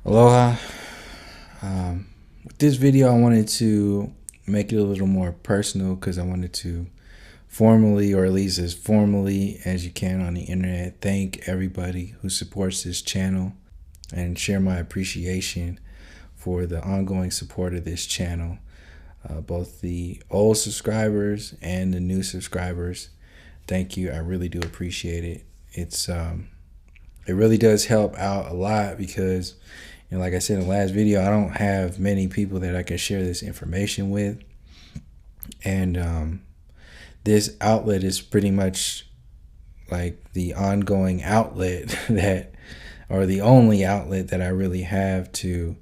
Aloha. With this video, I wanted to make it a little more personal because I wanted to formally, or at least as formally as you can on the internet, thank everybody who supports this channel and share my appreciation for the ongoing support of this channel. Both the old subscribers and the new subscribers. Thank you. I really do appreciate it. It really does help out a lot because, like I said in the last video, I don't have many people that I can share this information with. And this outlet is pretty much like the ongoing outlet or the only outlet that I really have to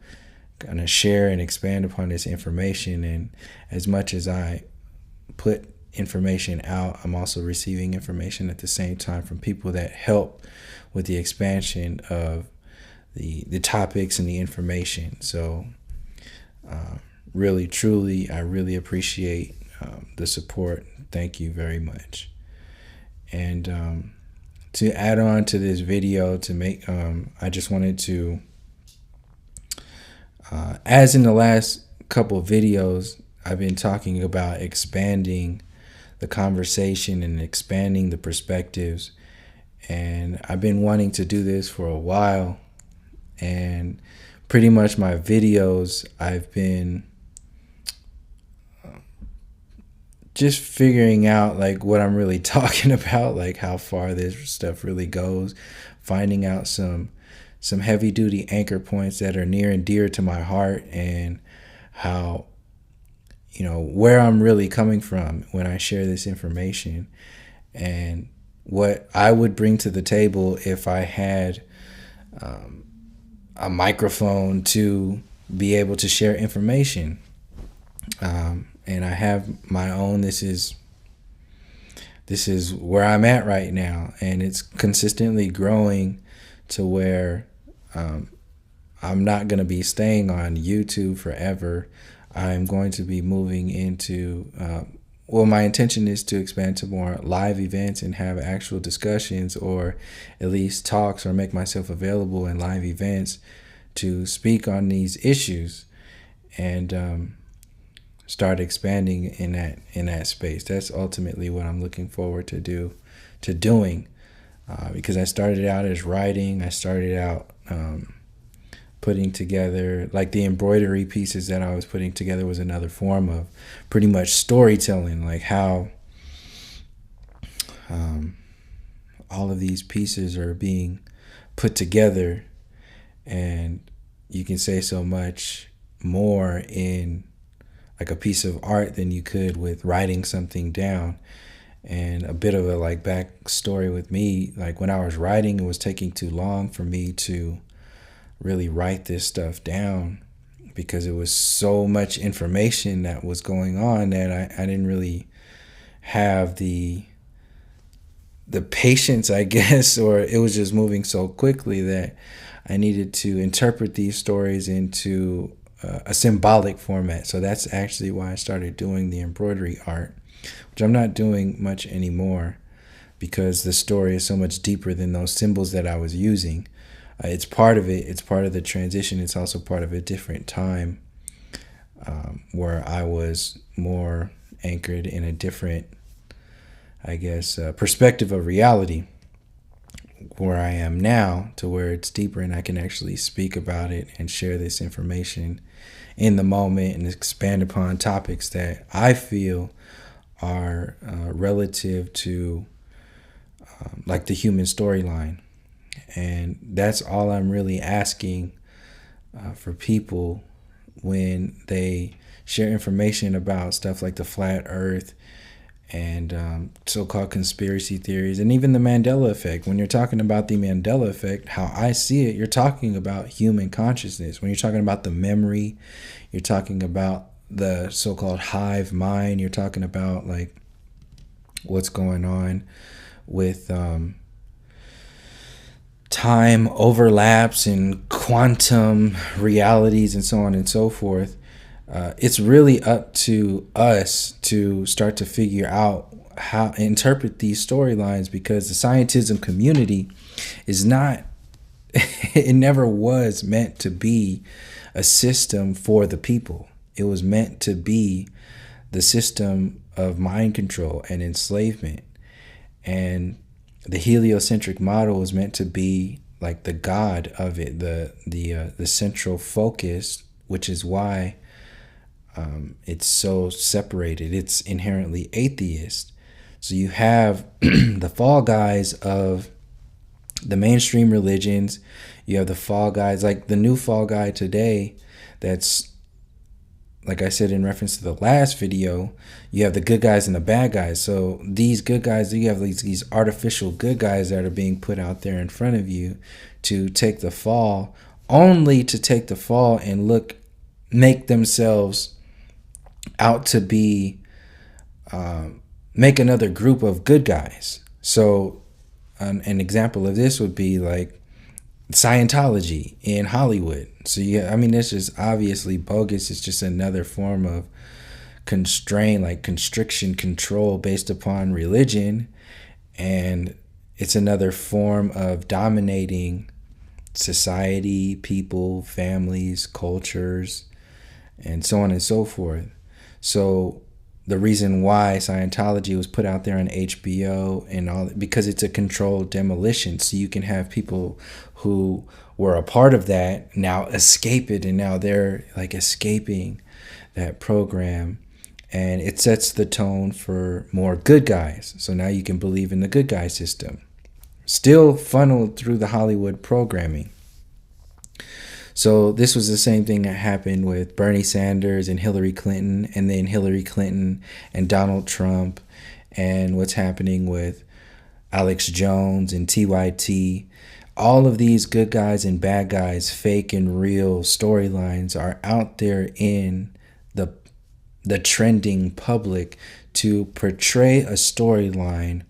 kind of share and expand upon this information. And as much as I put information out, I'm also receiving information at the same time from people that help with the expansion of the topics and the information. So really, truly, I really appreciate the support. Thank you very much. And to add on to this video, to make I just wanted to, as in the last couple of videos, I've been talking about expanding the conversation and expanding the perspectives. And I've been wanting to do this for a while. And pretty much my videos, I've been just figuring out like what I'm really talking about, like how far this stuff really goes, finding out some heavy duty anchor points that are near and dear to my heart, and how, where I'm really coming from when I share this information, and what I would bring to the table if I had a microphone to be able to share information. And I have my own. This is where I'm at right now, and it's consistently growing to where I'm not going to be staying on YouTube forever. I'm going to be moving into my intention is to expand to more live events and have actual discussions, or at least talks, or make myself available in live events to speak on these issues, and start expanding in that space. That's ultimately what I'm looking forward to doing, because I started out as writing. I started out putting together, like the embroidery pieces that I was putting together was another form of pretty much storytelling, like how all of these pieces are being put together, and you can say so much more in like a piece of art than you could with writing something down. And a bit of a like backstory with me, like when I was writing, it was taking too long for me to really write this stuff down because it was so much information that was going on that I didn't really have the patience, I guess, or it was just moving so quickly that I needed to interpret these stories into a symbolic format. So that's actually why I started doing the embroidery art, which I'm not doing much anymore because the story is so much deeper than those symbols that I was using. It's part of it. It's part of the transition. It's also part of a different time where I was more anchored in a different, I guess, perspective of reality, where I am now, to where it's deeper and I can actually speak about it and share this information in the moment and expand upon topics that I feel are relative to like the human storyline. And that's all I'm really asking for people when they share information about stuff like the flat earth and so-called conspiracy theories, and even the Mandela effect. When you're talking about the Mandela effect, how I see it, you're talking about human consciousness. When you're talking about the memory, you're talking about the so-called hive mind. You're talking about like what's going on with time overlaps and quantum realities and so on and so forth. It's really up to us to start to figure out how to interpret these storylines, because the scientism community is not it never was meant to be a system for the people. It was meant to be the system of mind control and enslavement. And the heliocentric model was meant to be like the god of it, the central focus, which is why it's so separated. It's inherently atheist. So you have the fall guys of the mainstream religions. You have the fall guys, like the new fall guy today, that's, like I said in reference to the last video, you have the good guys and the bad guys. So these good guys, you have these artificial good guys that are being put out there in front of you to take the fall, only to take the fall and make themselves out to be, make another group of good guys. So an example of this would be like Scientology in Hollywood. So yeah, I mean, it's just obviously bogus. It's just another form of constriction, control based upon religion, and it's another form of dominating society, people, families, cultures, and so on and so forth. So the reason why Scientology was put out there on HBO and all, because it's a controlled demolition. So you can have people who were a part of that now escape it, and now they're like escaping that program, and it sets the tone for more good guys. So now you can believe in the good guy system, still funneled through the Hollywood programming. So this was the same thing that happened with Bernie Sanders and Hillary Clinton, and then Hillary Clinton and Donald Trump, and what's happening with Alex Jones and TYT. All of these good guys and bad guys, fake and real storylines are out there in the trending public to portray a storyline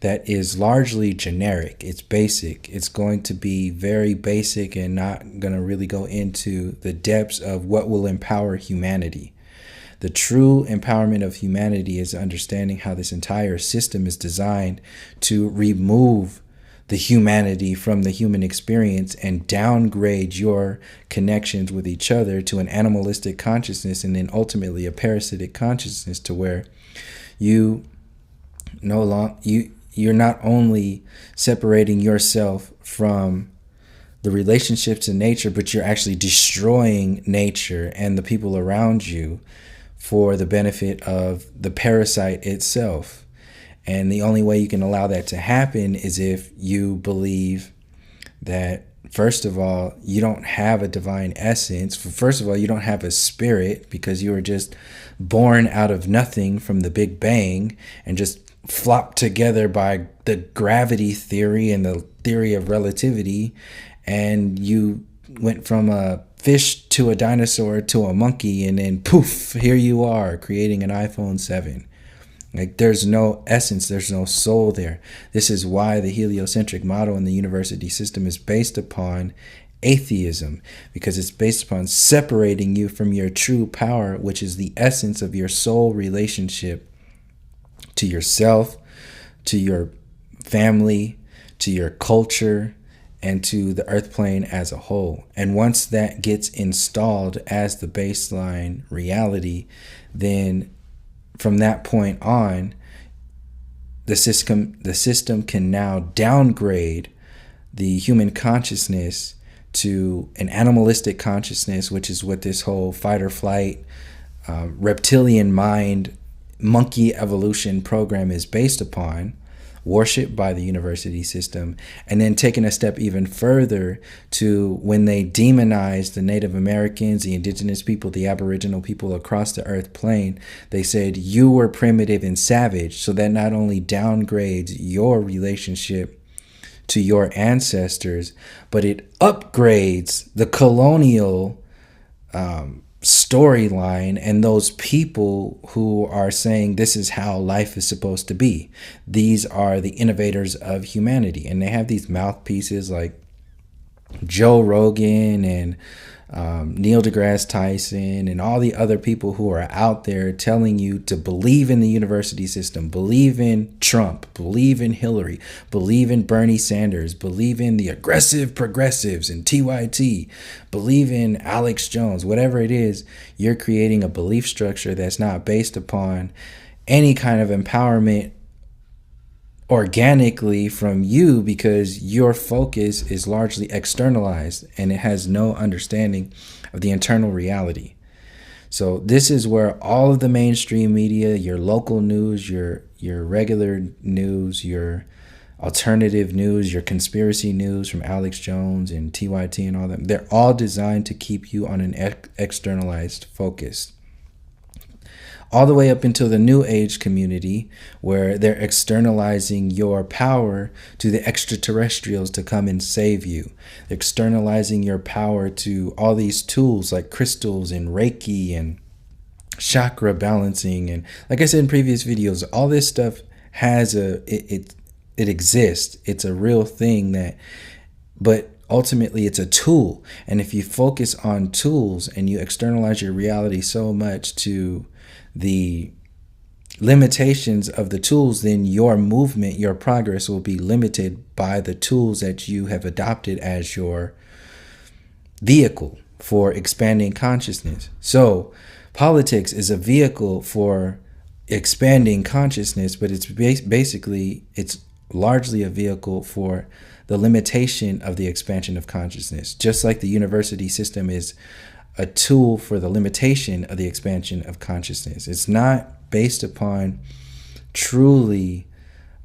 that is largely generic. It's basic. It's going to be very basic and not going to really go into the depths of what will empower humanity. The true empowerment of humanity is understanding how this entire system is designed to remove the humanity from the human experience and downgrade your connections with each other to an animalistic consciousness, and then ultimately a parasitic consciousness, to where you're not only separating yourself from the relationships in nature, but you're actually destroying nature and the people around you for the benefit of the parasite itself. And the only way you can allow that to happen is if you believe that, first of all, you don't have a divine essence. First of all, you don't have a spirit, because you were just born out of nothing from the Big Bang and just flopped together by the gravity theory and the theory of relativity, and you went from a fish to a dinosaur to a monkey, and then poof, here you are creating an iPhone 7. Like, there's no essence, there's no soul there. This is why the heliocentric model in the university system is based upon atheism, because it's based upon separating you from your true power, which is the essence of your soul relationship to yourself, to your family, to your culture, and to the earth plane as a whole. And once that gets installed as the baseline reality, then from that point on, the system can now downgrade the human consciousness to an animalistic consciousness, which is what this whole fight or flight, reptilian mind, monkey evolution program is based upon, worshipped by the university system. And then taking a step even further to when they demonized the Native Americans, the indigenous people, the Aboriginal people across the earth plane, they said you were primitive and savage. So that not only downgrades your relationship to your ancestors, but it upgrades the colonial storyline and those people who are saying this is how life is supposed to be. These are the innovators of humanity, and they have these mouthpieces like Joe Rogan and Neil deGrasse Tyson and all the other people who are out there telling you to believe in the university system, believe in Trump, believe in Hillary, believe in Bernie Sanders, believe in the aggressive progressives and TYT, believe in Alex Jones, whatever it is, you're creating a belief structure that's not based upon any kind of empowerment organically from you, because your focus is largely externalized and it has no understanding of the internal reality. So this is where all of the mainstream media, your local news, your regular news, your alternative news, your conspiracy news from Alex Jones and TYT and all that, they're all designed to keep you on an externalized focus, all the way up until the New Age community, where they're externalizing your power to the extraterrestrials to come and save you. They're externalizing your power to all these tools like crystals and Reiki and chakra balancing. And like I said in previous videos, all this stuff has it exists. It's a real thing but ultimately it's a tool. And if you focus on tools and you externalize your reality so much to the limitations of the tools, then your movement, your progress will be limited by the tools that you have adopted as your vehicle for expanding consciousness. So politics is a vehicle for expanding consciousness, but it's largely a vehicle for the limitation of the expansion of consciousness, just like the university system is a tool for the limitation of the expansion of consciousness. It's not based upon truly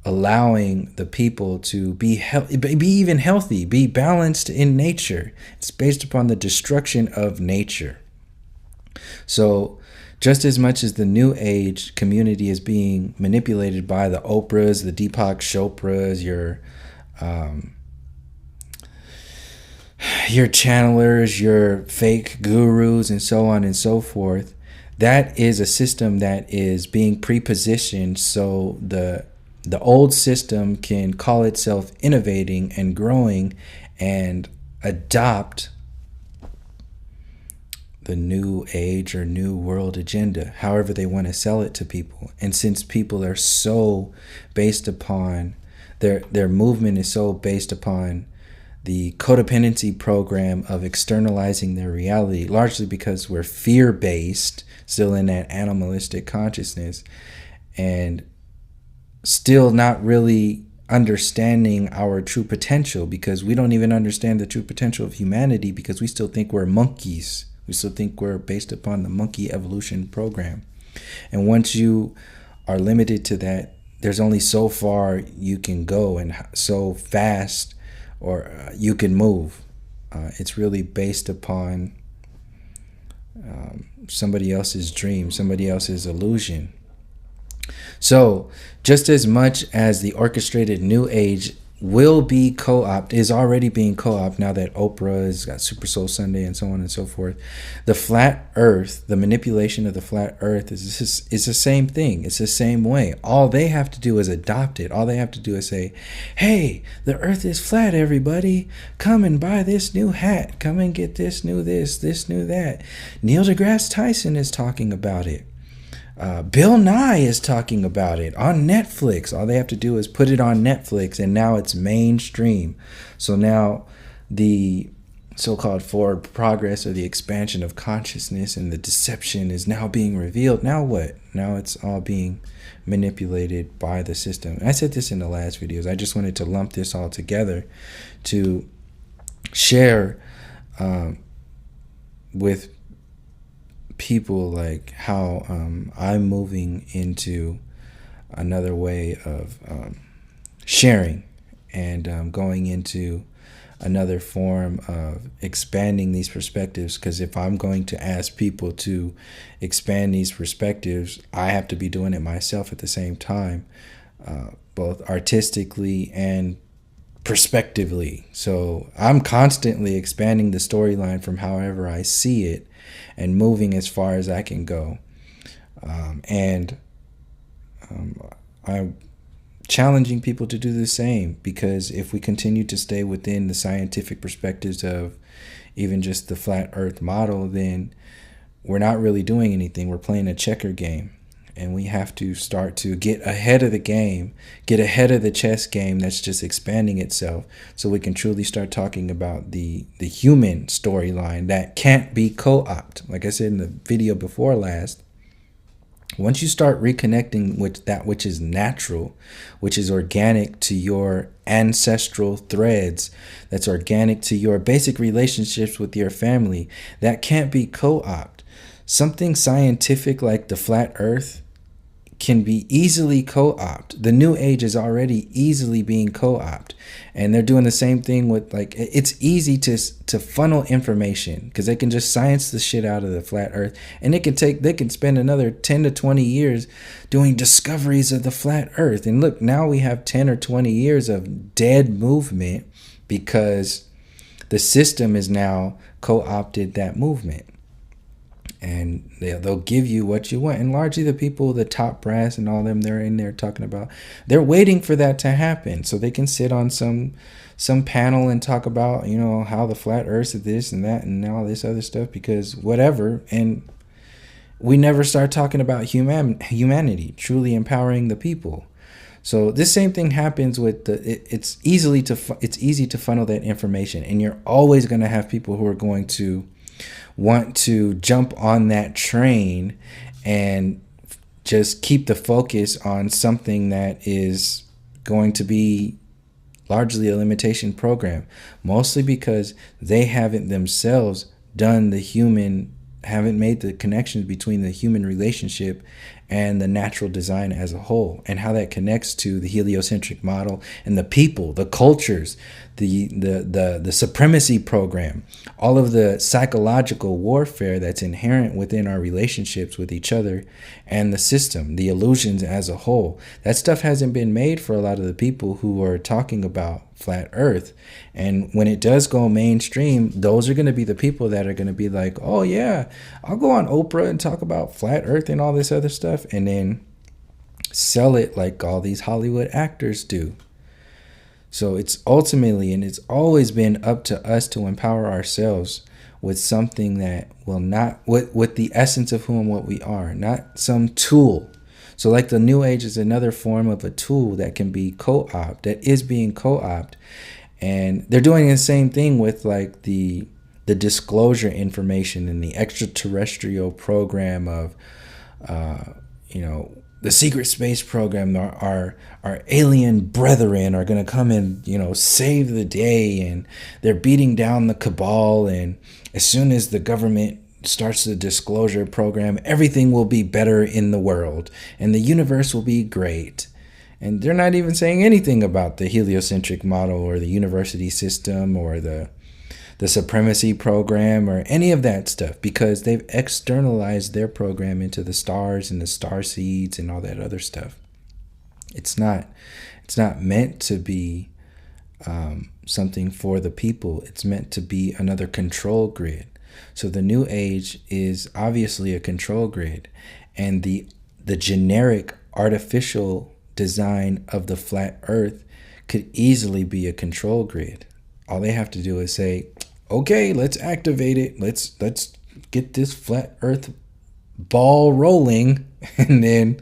allowing the people to be even healthy, be balanced in nature. It's based upon the destruction of nature. So just as much as the New Age community is being manipulated by the Oprahs, the Deepak Chopras, your channelers, your fake gurus, and so on and so forth, that is a system that is being prepositioned so the old system can call itself innovating and growing and adopt the New Age or New World agenda, however they want to sell it to people. And since people are so based upon, their movement is so based upon the codependency program of externalizing their reality, largely because we're fear-based, still in that animalistic consciousness, and still not really understanding our true potential, because we don't even understand the true potential of humanity, because we still think we're monkeys. We still think we're based upon the monkey evolution program. And once you are limited to that, there's only so far you can go and so fast or you can move. It's really based upon somebody else's dream, somebody else's illusion. So just as much as the orchestrated New Age will be co-opted, is already being co-opted now that Oprah has got Super Soul Sunday and so on and so forth, the flat earth, the manipulation of the flat earth is the same thing. It's the same way. All they have to do is adopt it. All they have to do is say, hey, the earth is flat, everybody. Come and buy this new hat. Come and get this new this new that. Neil deGrasse Tyson is talking about it. Bill Nye is talking about it on Netflix. All they have to do is put it on Netflix, and now it's mainstream. So now the so-called forward progress or the expansion of consciousness and the deception is now being revealed. Now what? Now it's all being manipulated by the system. And I said this in the last videos. I just wanted to lump this all together to share with people like how I'm moving into another way of sharing and going into another form of expanding these perspectives. Because if I'm going to ask people to expand these perspectives, I have to be doing it myself at the same time, both artistically and perspectively. So I'm constantly expanding the storyline from however I see it and moving as far as I can go. I challenging people to do the same, because if we continue to stay within the scientific perspectives of even just the flat earth model, then we're not really doing anything. We're playing a checker game. And we have to start to get ahead of the game, get ahead of the chess game that's just expanding itself, so we can truly start talking about the human storyline that can't be co-opted. Like I said in the video before last, once you start reconnecting with that which is natural, which is organic to your ancestral threads, that's organic to your basic relationships with your family, that can't be co-opted. Something scientific like the flat earth can be easily co-opted. The new age is already easily being co-opted, and they're doing the same thing with, like, it's easy to funnel information because they can just science the shit out of the flat earth, and they can spend another 10 to 20 years doing discoveries of the flat earth. And look, now we have 10 or 20 years of dead movement because the system is now co-opted that movement. And they'll give you what you want. And largely the people, the top brass and all them, they're in there talking about, they're waiting for that to happen so they can sit on some panel and talk about, how the flat earth is this and that and all this other stuff, because whatever. And we never start talking about humanity, truly empowering the people. So this same thing happens with it's easy to funnel that information, and you're always going to have people who are going to want to jump on that train and just keep the focus on something that is going to be largely a limitation program, mostly because they haven't themselves haven't made the connections between the human relationship and the natural design as a whole, and how that connects to the heliocentric model and the people, the cultures, the supremacy program, all of the psychological warfare that's inherent within our relationships with each other and the system, the illusions as a whole. That stuff hasn't been made for a lot of the people who are talking about flat earth. And when it does go mainstream, those are going to be the people that are going to be like, oh yeah, I'll go on Oprah and talk about flat earth and all this other stuff, and then sell it like all these Hollywood actors do. So it's ultimately, and it's always been up to us to empower ourselves with something that will not, with the essence of who and what we are, not some tool. So like the new age is another form of a tool that can be co-opted, that is being co-opted. And they're doing the same thing with like the disclosure information and the extraterrestrial program of, the secret space program. Our alien brethren are going to come and, save the day, and they're beating down the cabal. And as soon as the government starts the disclosure program, everything will be better in the world and the universe will be great. And they're not even saying anything about the heliocentric model or the university system or the supremacy program or any of that stuff, because they've externalized their program into the stars and the star seeds and all that other stuff. It's not meant to be something for the people. It's meant to be another control grid. So the new age is obviously a control grid, and the generic artificial design of the flat earth could easily be a control grid. All they have to do is say, okay, let's activate it. Let's get this flat earth ball rolling. And then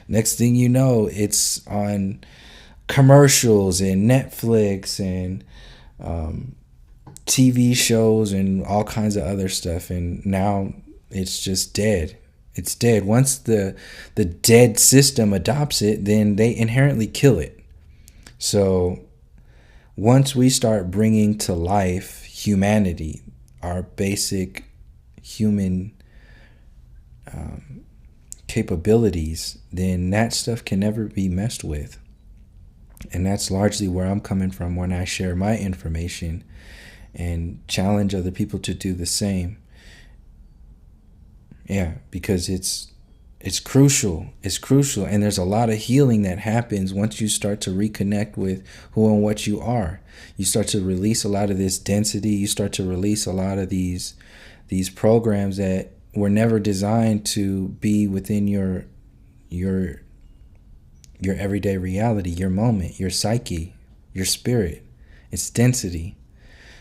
next thing you know, it's on commercials and Netflix and TV shows and all kinds of other stuff. And now it's just dead. It's dead. Once the dead system adopts it, then they inherently kill it. So once we start bringing to life humanity, our basic human capabilities, then that stuff can never be messed with. And that's largely where I'm coming from when I share my information and challenge other people to do the same. Yeah, because it's crucial. It's crucial. And there's a lot of healing that happens once you start to reconnect with who and what you are. You start to release a lot of this density. You start to release a lot of these programs that were never designed to be within your your everyday reality, your moment, your psyche, your spirit, its density.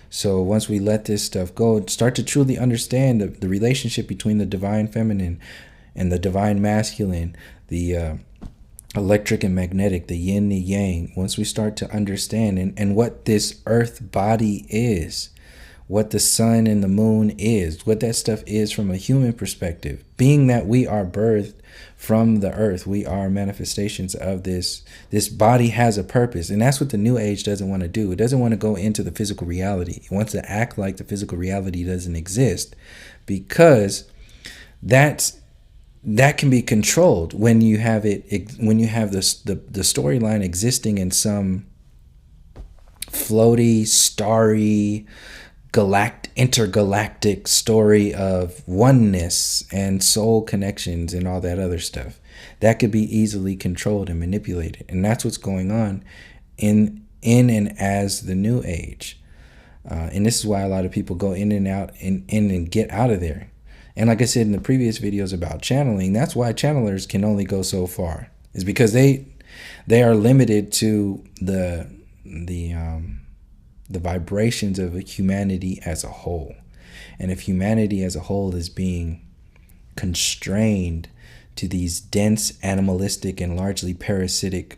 So once we let this stuff go, start to truly understand the relationship between the divine feminine and the divine masculine, the electric and magnetic, the yin, the yang. Once we start to understand and what this earth body is, what the sun and the moon is, what that stuff is from a human perspective, being that we are birthed from the earth, we are manifestations of this. This body has a purpose, and that's what the new age doesn't want to do. It doesn't want to go into the physical reality. It wants to act like the physical reality doesn't exist, because that can be controlled when you have when you have the storyline existing in some floaty, starry, intergalactic story of oneness and soul connections and all that other stuff. That could be easily controlled and manipulated, and that's what's going on in and as the new age. And this is why a lot of people go in and out and get out of there. And like I said in the previous videos about channeling, that's why channelers can only go so far, is because they are limited to the vibrations of humanity as a whole. And if humanity as a whole is being constrained to these dense, animalistic, and largely parasitic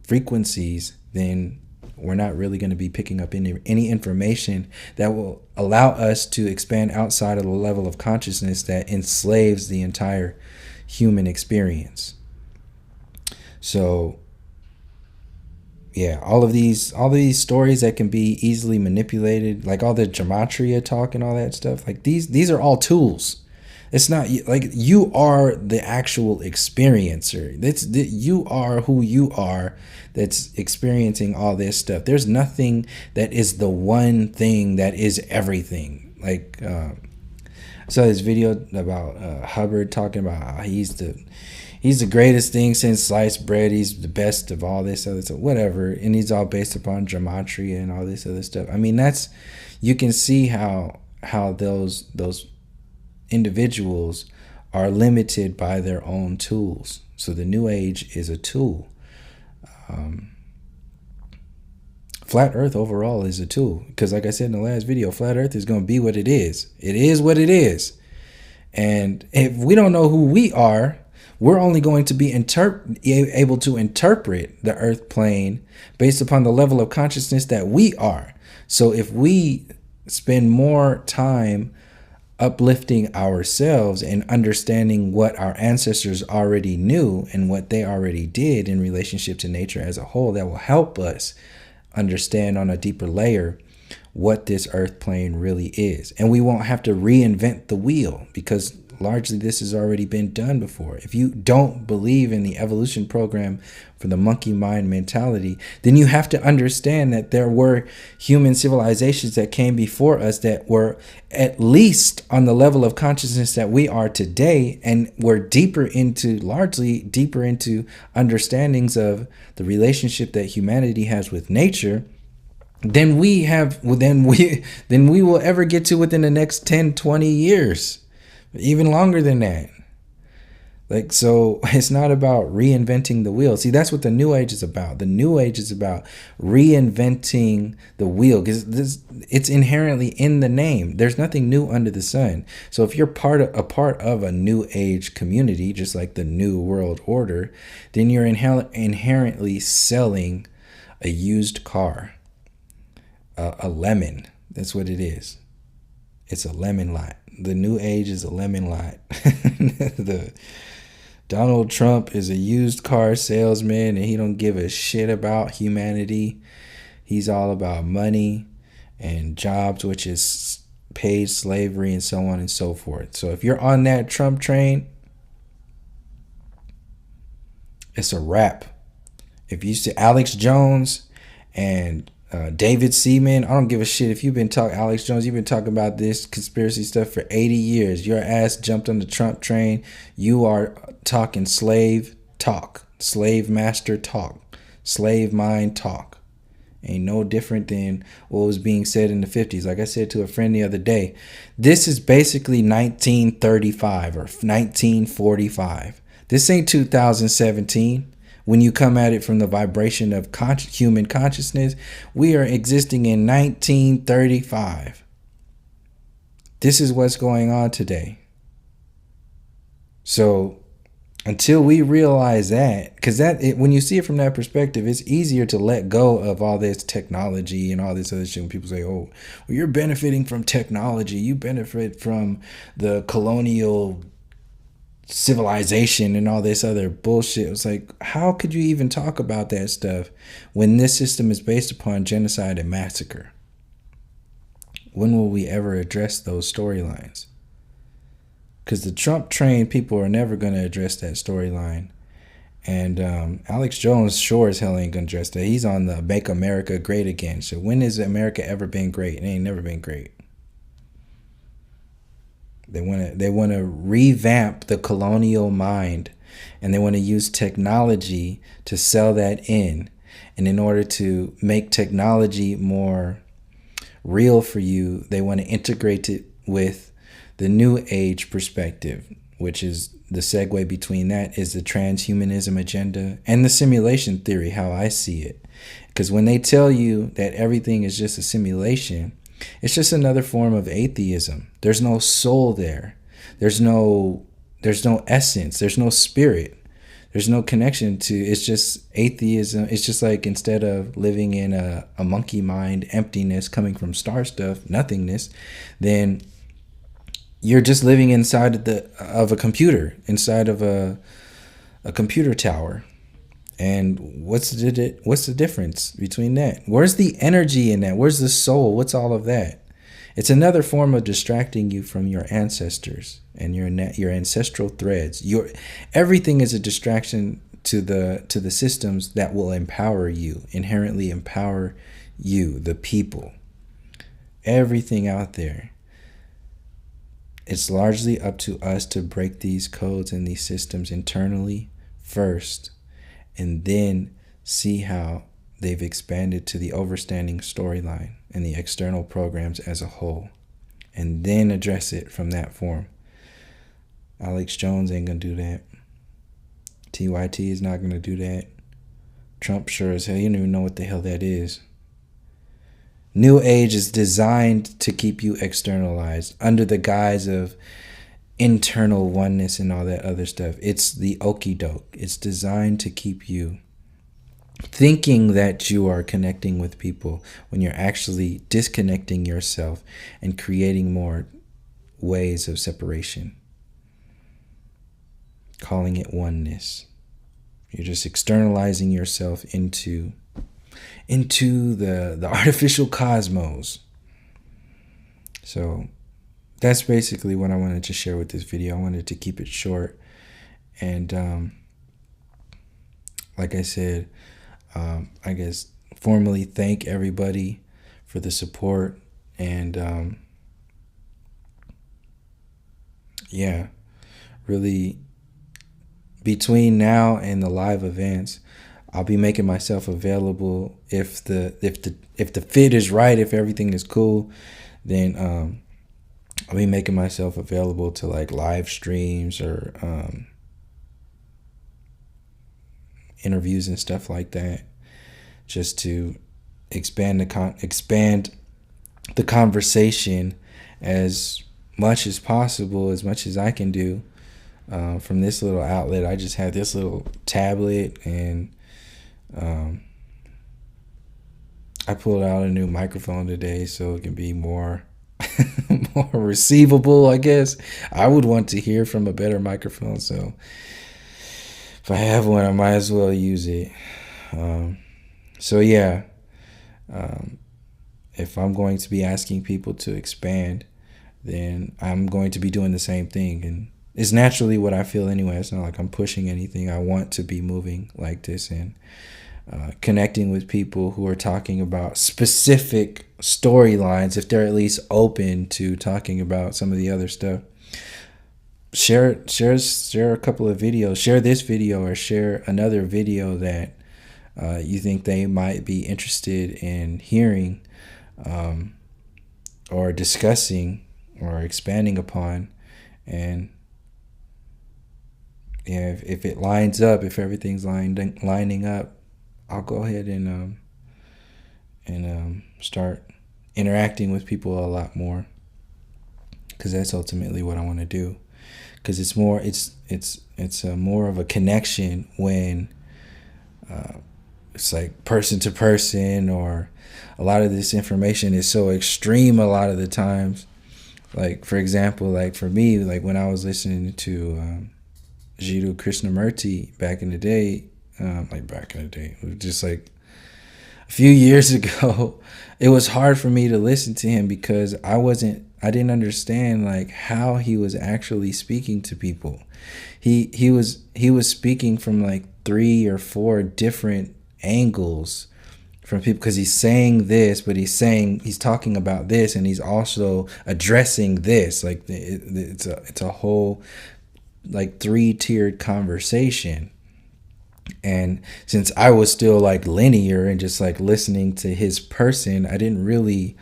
frequencies, then we're not really going to be picking up any information that will allow us to expand outside of the level of consciousness that enslaves the entire human experience. So yeah, all of these stories that can be easily manipulated, like all the gematria talk and all that stuff, like these are all tools. It's not like you are the actual experiencer. You are who you are that's experiencing all this stuff. There's nothing that is the one thing that is everything. Like I saw this video about Hubbard talking about how he's the greatest thing since sliced bread. He's the best of all this other stuff, whatever. And he's all based upon gematria and all this other stuff. I mean, you can see how those individuals are limited by their own tools. So the new age is a tool. Flat earth overall is a tool, because like I said in the last video, flat earth is going to be what it is. It is what it is. And if we don't know who we are, we're only going to be able to interpret the earth plane based upon the level of consciousness that we are. So if we spend more time uplifting ourselves and understanding what our ancestors already knew and what they already did in relationship to nature as a whole, that will help us understand on a deeper layer what this earth plane really is. And we won't have to reinvent the wheel, because largely this has already been done before. If you don't believe in the evolution program for the monkey mind mentality, then you have to understand that there were human civilizations that came before us that were at least on the level of consciousness that we are today, and were largely deeper into understandings of the relationship that humanity has with nature than we will ever get to within the next 10, 20 years. Even longer than that. Like, so it's not about reinventing the wheel. See, that's what the new age is about. The new age is about reinventing the wheel, because it's inherently in the name. There's nothing new under the sun. So if you're a part of a new age community, just like the New World Order, then you're inherently selling a used car, a lemon. That's what it is. It's a lemon lot. The new age is a lemon lot. The Donald Trump is a used car salesman, and he don't give a shit about humanity. He's all about money and jobs, which is paid slavery and so on and so forth. So if you're on that Trump train, it's a wrap. If you see Alex Jones and David Seaman, I don't give a shit if you've been talking, Alex Jones, you've been talking about this conspiracy stuff for 80 years. Your ass jumped on the Trump train. You are talking slave talk, slave master talk, slave mind talk. Ain't no different than what was being said in the 50s. Like I said to a friend the other day, this is basically 1935 or 1945. This ain't 2017. When you come at it from the vibration of human consciousness, we are existing in 1935. This is what's going on today. So until we realize that, because when you see it from that perspective, it's easier to let go of all this technology and all this other shit. When people say, oh, well, you're benefiting from technology, you benefit from the colonial civilization and all this other bullshit. It's like, how could you even talk about that stuff when this system is based upon genocide and massacre? When will we ever address those storylines? Because the Trump trained people are never going to address that storyline. And Alex Jones sure as hell ain't going to address that. He's on the Make America Great Again. So when has America ever been great? It ain't never been great. They want to revamp the colonial mind, and they want to use technology to sell that in. And in order to make technology more real for you, they want to integrate it with the new age perspective, which is the segue between that is the transhumanism agenda and the simulation theory, how I see it. Because when they tell you that everything is just a simulation, it's just another form of atheism. There's no soul there. There's no essence. There's no spirit. There's no connection to, it's just atheism. It's just like instead of living in a monkey mind, emptiness coming from star stuff, nothingness, then you're just living inside of a computer, inside of a computer tower. And what's the difference between that? Where's the energy in that? Where's the soul? What's all of that? It's another form of distracting you from your ancestors and your ancestral threads. Everything is a distraction to the systems that will empower you, inherently empower you, the people. Everything out there. It's largely up to us to break these codes and these systems internally first, and then see how they've expanded to the overstanding storyline and the external programs as a whole, and then address it from that form. Alex Jones ain't gonna do that. TYT is not gonna do that. Trump sure as hell, you don't even know what the hell that is. New Age is designed to keep you externalized under the guise of internal oneness and all that other stuff. It's the okie doke. It's designed to keep you thinking that you are connecting with people when you're actually disconnecting yourself and creating more ways of separation. Calling it oneness. You're just externalizing yourself into the artificial cosmos. So that's basically what I wanted to share with this video. I wanted to keep it short. And like I said, I guess formally thank everybody for the support. And yeah, really between now and the live events, I'll be making myself available if the fit is right, if everything is cool, then I'll be making myself available to like live streams or interviews and stuff like that, just to expand the conversation as much as possible, as much as I can do from this little outlet. I just have this little tablet, and I pulled out a new microphone today so it can be more more receivable, I guess. I would want to hear from a better microphone, so if I have one, I might as well use it. So yeah, if I'm going to be asking people to expand, then I'm going to be doing the same thing, and it's naturally what I feel anyway. It's not like I'm pushing anything. I want to be moving like this and connecting with people who are talking about specific storylines, if they're at least open to talking about some of the other stuff. Share a couple of videos. Share this video or share another video that you think they might be interested in hearing or discussing or expanding upon. And yeah, if it lines up, if everything's lining up, I'll go ahead and start interacting with people a lot more, because that's ultimately what I want to do. Because it's more of a connection when it's like person to person, or a lot of this information is so extreme a lot of the times. Like, for example, like for me, like when I was listening to Jiddu Krishnamurti back in the day, it was just like a few years ago, it was hard for me to listen to him because I didn't understand like how he was actually speaking to people. He was speaking from like 3 or 4 different angles from people, because he's saying this, but he's talking about this, and he's also addressing this. Like it's a whole like 3-tiered conversation. And since I was still like linear and just like listening to his person, I didn't really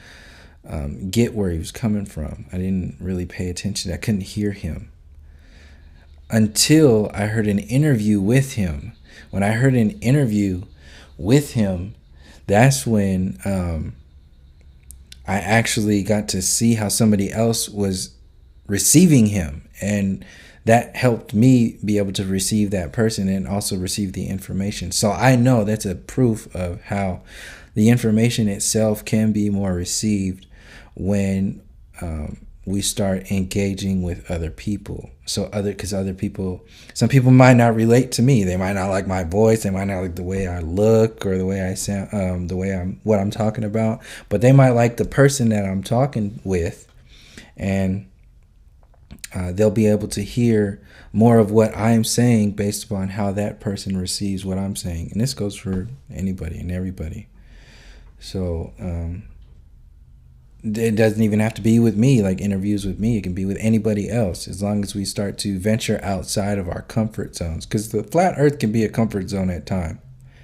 get where he was coming from. I didn't really pay attention. I couldn't hear him until I heard an interview with him. When I heard an interview with him, that's when I actually got to see how somebody else was receiving him. And that helped me be able to receive that person and also receive the information. So I know that's a proof of how the information itself can be more received when we start engaging with other people. Because other people, some people might not relate to me. They might not like my voice. They might not like the way I look or the way I sound, what I'm talking about. But they might like the person that I'm talking with, and they'll be able to hear more of what I'm saying based upon how that person receives what I'm saying. And this goes for anybody and everybody. So it doesn't even have to be with me, like interviews with me. It can be with anybody else, as long as we start to venture outside of our comfort zones. Because the flat earth can be a comfort zone at times.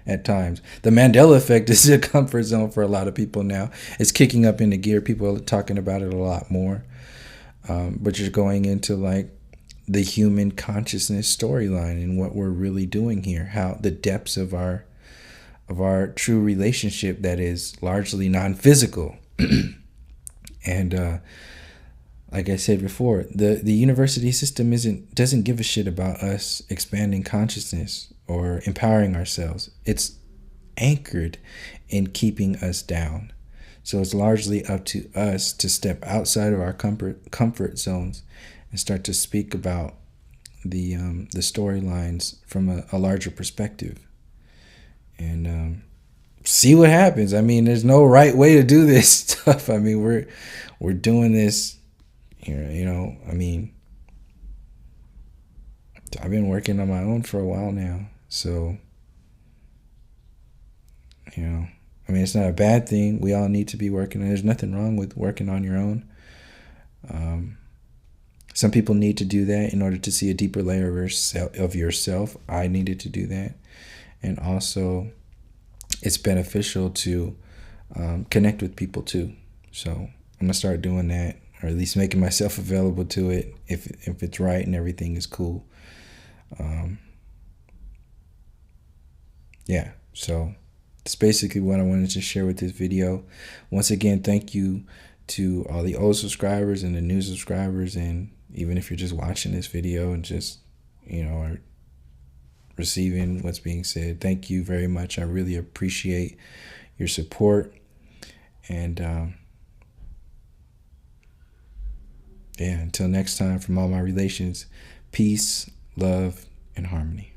The Mandela effect is a comfort zone for a lot of people now. It's kicking up into gear. People are talking about it a lot more. But you're going into like the human consciousness storyline and what we're really doing here, how the depths of our true relationship that is largely non-physical. And like I said before, the university system doesn't give a shit about us expanding consciousness or empowering ourselves. It's anchored in keeping us down. So it's largely up to us to step outside of our comfort zones and start to speak about the storylines from a larger perspective, and see what happens. I mean, there's no right way to do this stuff. I mean, we're doing this, you know. I mean, I've been working on my own for a while now, so you know. I mean, it's not a bad thing. We all need to be working. There's nothing wrong with working on your own. Some people need to do that in order to see a deeper layer of yourself. I needed to do that. And also, it's beneficial to connect with people too. So I'm going to start doing that, or at least making myself available to it if it's right and everything is cool. Yeah, so that's basically what I wanted to share with this video. Once again, thank you to all the old subscribers and the new subscribers, and even if you're just watching this video and just, are receiving what's being said, thank you very much. I really appreciate your support. And until next time, from all my relations, peace, love, and harmony.